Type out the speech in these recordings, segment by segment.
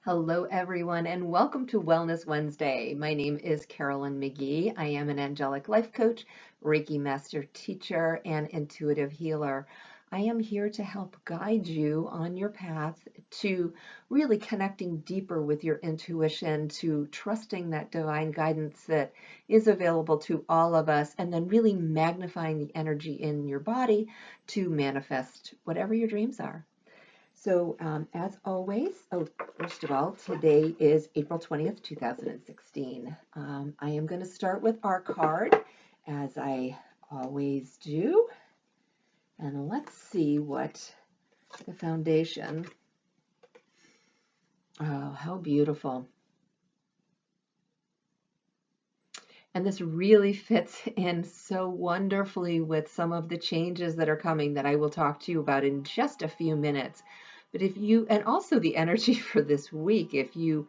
Hello, everyone, and welcome to Wellness Wednesday. My name is Carolyn McGee. I am an angelic life coach, Reiki master teacher, and intuitive healer. I am here to help guide you on your path to really connecting deeper with your intuition, to trusting that divine guidance that is available to all of us, and then really magnifying the energy in your body to manifest whatever your dreams are. So, as always, first of all, today is April 20th, 2016. I am going to start with our card, as I always do. And let's see what the foundation. Oh, how beautiful. And this really fits in so wonderfully with some of the changes that are coming that I will talk to you about in just a few minutes. But and also the energy for this week, if you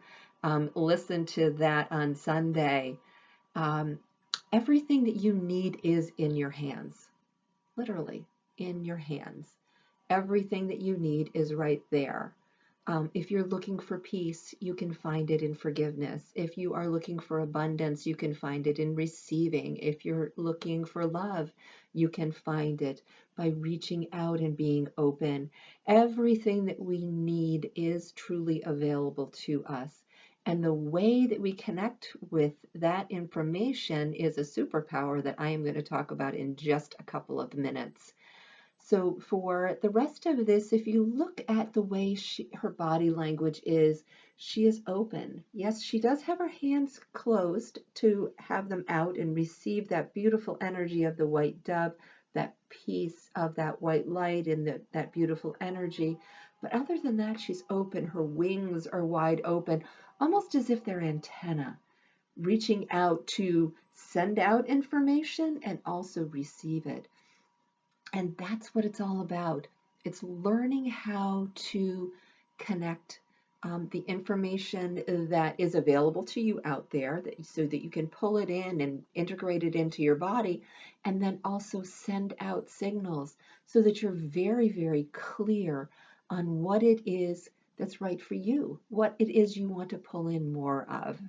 listen to that on Sunday, um, everything that you need is in your hands, literally in your hands. Everything that you need is right there. If you're looking for peace, you can find it in forgiveness. If you are looking for abundance, you can find it in receiving. If you're looking for love, you can find it by reaching out and being open. Everything that we need is truly available to us. And the way that we connect with that information is a superpower that I am going to talk about in just a couple of minutes. So for the rest of this, if you look at the way her body language is, she is open. Yes, she does have her hands closed to have them out and receive that beautiful energy of the white dove, that peace of that white light and that beautiful energy. But other than that, she's open. Her wings are wide open, almost as if they're antenna, reaching out to send out information and also receive it. And that's what it's all about. It's learning how to connect the information that is available to you out there so that you can pull it in and integrate it into your body, and then also send out signals so that you're very, very clear on what it is that's right for you, what it is you want to pull in more of.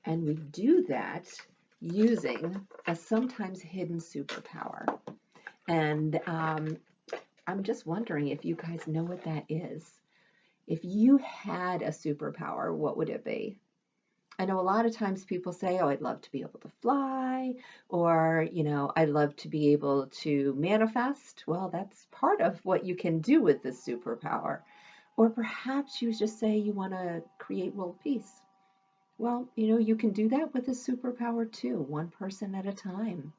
And we do that using a sometimes hidden superpower. And I'm just wondering if you guys know what that is. If you had a superpower, what would it be? I know a lot of times people say, oh, I'd love to be able to fly, or, I'd love to be able to manifest. Well, that's part of what you can do with this superpower. Or perhaps you just say you want to create world peace. Well, you can do that with a superpower too, one person at a time.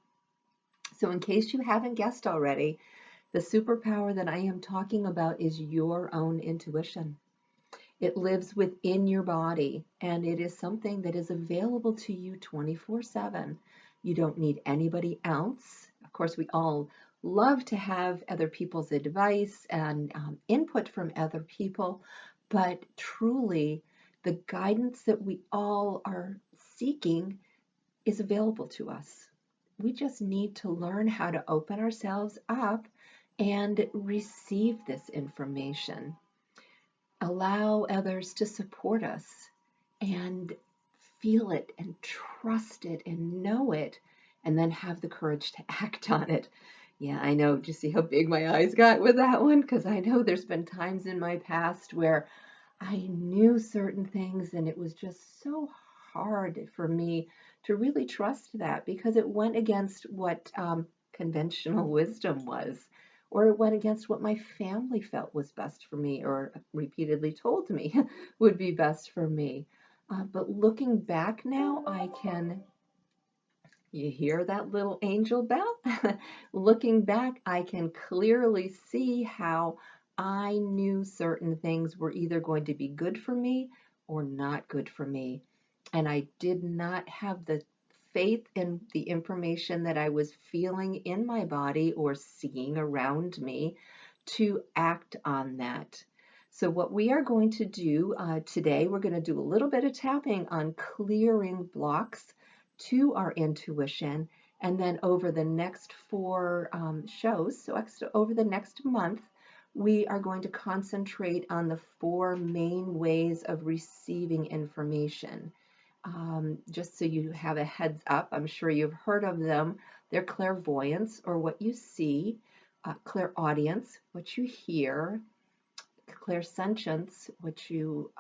So in case you haven't guessed already, the superpower that I am talking about is your own intuition. It lives within your body, and it is something that is available to you 24/7. You don't need anybody else. Of course, we all love to have other people's advice and input from other people, but truly, the guidance that we all are seeking is available to us. We just need to learn how to open ourselves up and receive this information. Allow others to support us and feel it and trust it and know it, and then have the courage to act on it. Yeah, I know. Just see how big my eyes got with that one? Because I know there's been times in my past where I knew certain things and it was just so hard for me to really trust that because it went against what conventional wisdom was, or it went against what my family felt was best for me or repeatedly told me would be best for me. But looking back now, you hear that little angel bell? Looking back, I can clearly see how I knew certain things were either going to be good for me or not good for me. And I did not have the faith in the information that I was feeling in my body or seeing around me to act on that. So what we are going to do today, we're going to do a little bit of tapping on clearing blocks to our intuition. And then over the next four shows, so over the next month, we are going to concentrate on the four main ways of receiving information. Just so you have a heads up, I'm sure you've heard of them. They're clairvoyance, or what you see, clairaudience, what you hear, clairsentience, what you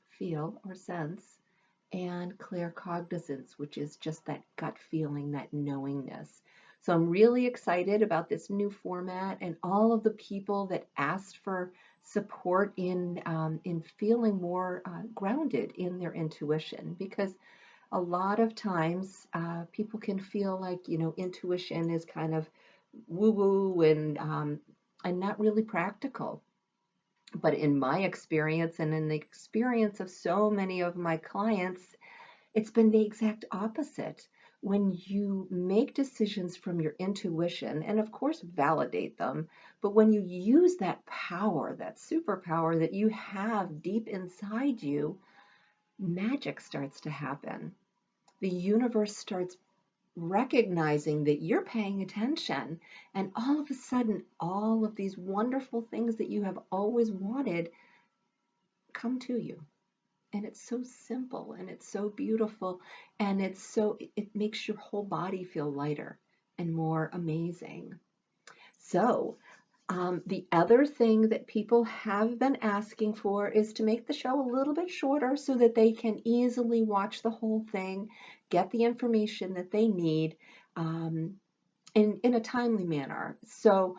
feel or sense, and claircognizance, which is just that gut feeling, that knowingness. So I'm really excited about this new format and all of the people that asked for support in feeling more grounded in their intuition, because a lot of times people can feel like, intuition is kind of woo woo and not really practical. But in my experience and in the experience of so many of my clients, it's been the exact opposite. When you make decisions from your intuition, and of course validate them, but when you use that power, that superpower that you have deep inside you, magic starts to happen. The universe starts recognizing that you're paying attention, and all of a sudden, all of these wonderful things that you have always wanted come to you. And it's so simple and it's so beautiful, and it makes your whole body feel lighter and more amazing. So the other thing that people have been asking for is to make the show a little bit shorter so that they can easily watch the whole thing, get the information that they need, um, in a timely manner. So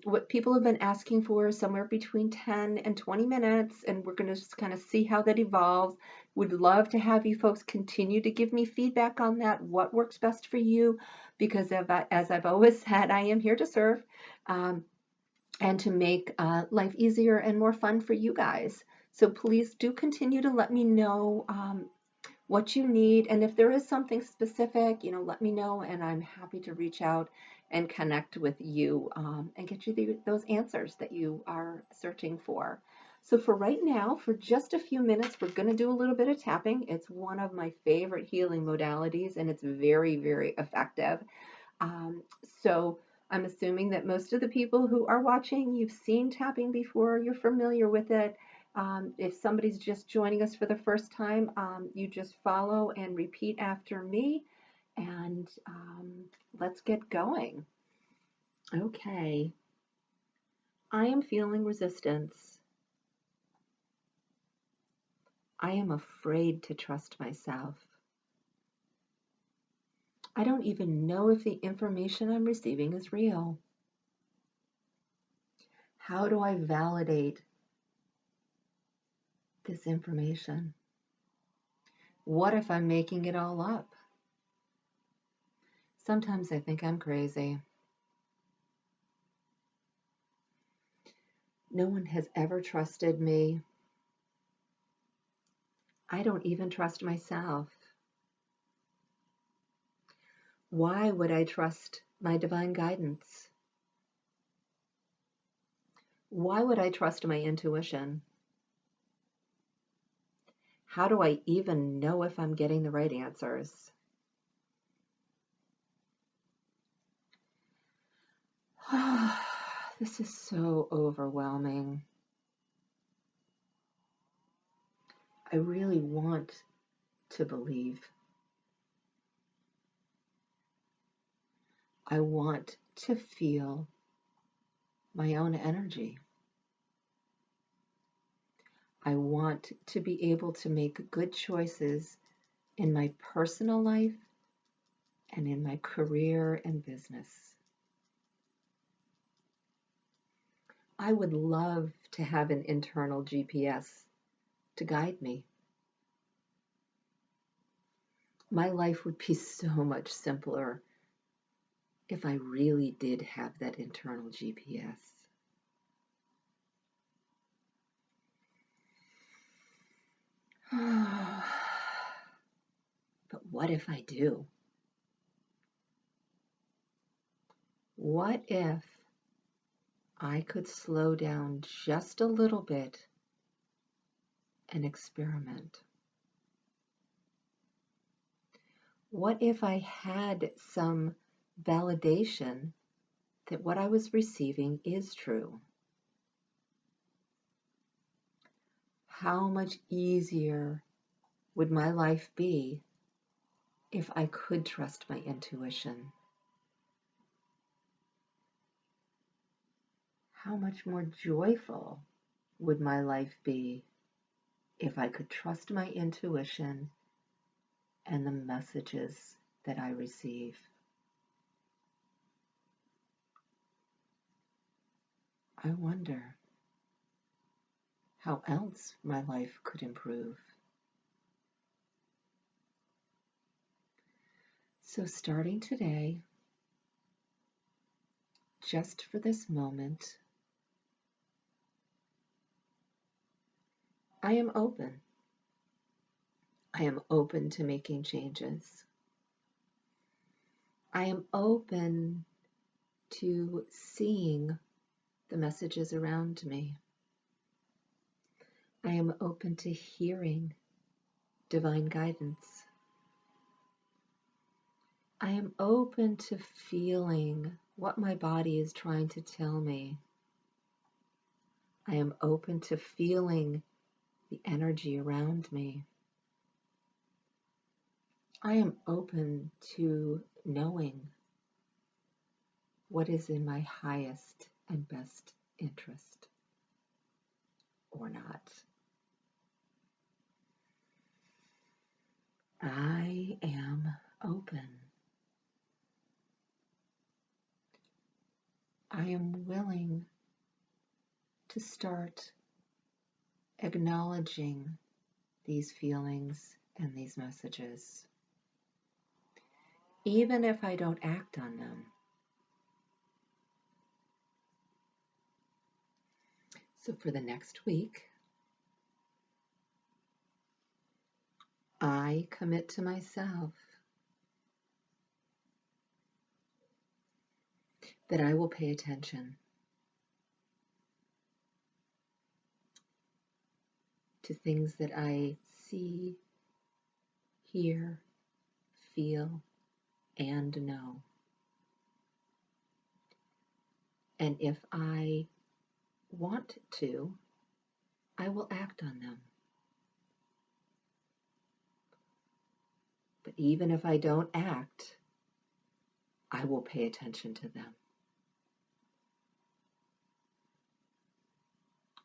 what people have been asking for is somewhere between 10 and 20 minutes, and we're going to just kind of see how that evolves. Would love to have you folks continue to give me feedback on that, what works best for you, because as I've always said, I am here to serve, um, and to make life easier and more fun for you guys. So please do continue to let me know what you need. And if there is something specific, let me know, and I'm happy to reach out and connect with you and get you those answers that you are searching for. So for right now, for just a few minutes, we're going to do a little bit of tapping. It's one of my favorite healing modalities, and it's very, very effective. Um, so I'm assuming that most of the people who are watching, you've seen tapping before, you're familiar with it. If somebody's just joining us for the first time, you just follow and repeat after me, and let's get going. Okay. I am feeling resistance. I am afraid to trust myself. I don't even know if the information I'm receiving is real. How do I validate this information? What if I'm making it all up? Sometimes I think I'm crazy. No one has ever trusted me. I don't even trust myself. Why would I trust my divine guidance? Why would I trust my intuition? How do I even know if I'm getting the right answers? This is so overwhelming. I really want to believe. I want to feel my own energy. I want to be able to make good choices in my personal life and in my career and business. I would love to have an internal GPS to guide me. My life would be so much simpler if I really did have that internal GPS. But what if I do? What if I could slow down just a little bit and experiment? What if I had some validation that what I was receiving is true? how much easier would my life be if I could trust my intuition? How much more joyful would my life be if I could trust my intuition and the messages that I receive? I wonder how else my life could improve. So starting today, just for this moment, I am open. I am open to making changes. I am open to seeing the messages around me. I am open to hearing divine guidance. I am open to feeling what my body is trying to tell me. I am open to feeling the energy around me. I am open to knowing what is in my highest and best interest or not. I am open. I am willing to start acknowledging these feelings and these messages, even if I don't act on them. So for the next week, I commit to myself that I will pay attention to things that I see, hear, feel, and know. And if I want to, I will act on them. But even if I don't act, I will pay attention to them.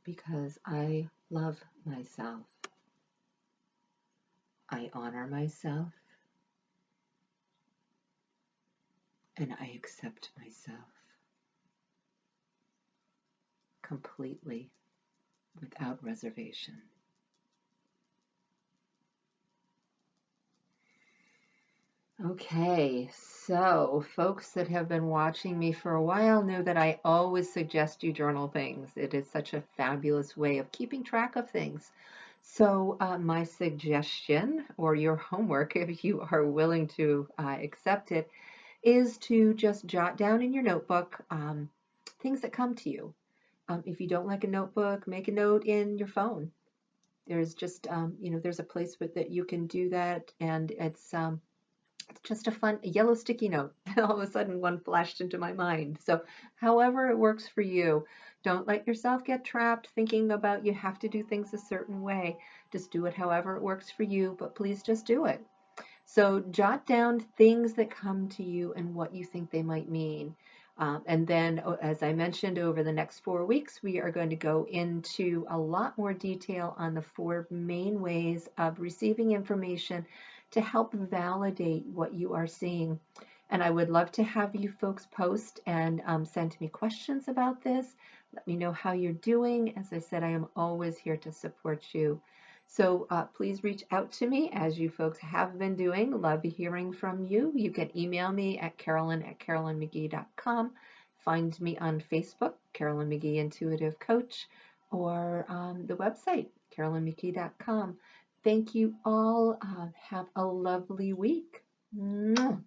Because I love myself. I honor myself. And I accept myself completely, without reservation. Okay, so folks that have been watching me for a while know that I always suggest you journal things. It is such a fabulous way of keeping track of things. So my suggestion, or your homework, if you are willing to accept it, is to just jot down in your notebook things that come to you. If you don't like a notebook, make a note in your phone. There's just, there's a place that you can do that, and it's just a yellow sticky note. And all of a sudden one flashed into my mind. So however it works for you, don't let yourself get trapped thinking about you have to do things a certain way. Just do it however it works for you, but please just do it. So jot down things that come to you and what you think they might mean. And then, as I mentioned, over the next 4 weeks, we are going to go into a lot more detail on the 4 main ways of receiving information to help validate what you are seeing. And I would love to have you folks post and send me questions about this. Let me know how you're doing. As I said, I am always here to support you. So please reach out to me, as you folks have been doing. Love hearing from you. You can email me at carolyn@carolynmcgee.com. Find me on Facebook, Carolyn McGee Intuitive Coach, or the website, carolynmcgee.com. Thank you all. Have a lovely week. Mwah.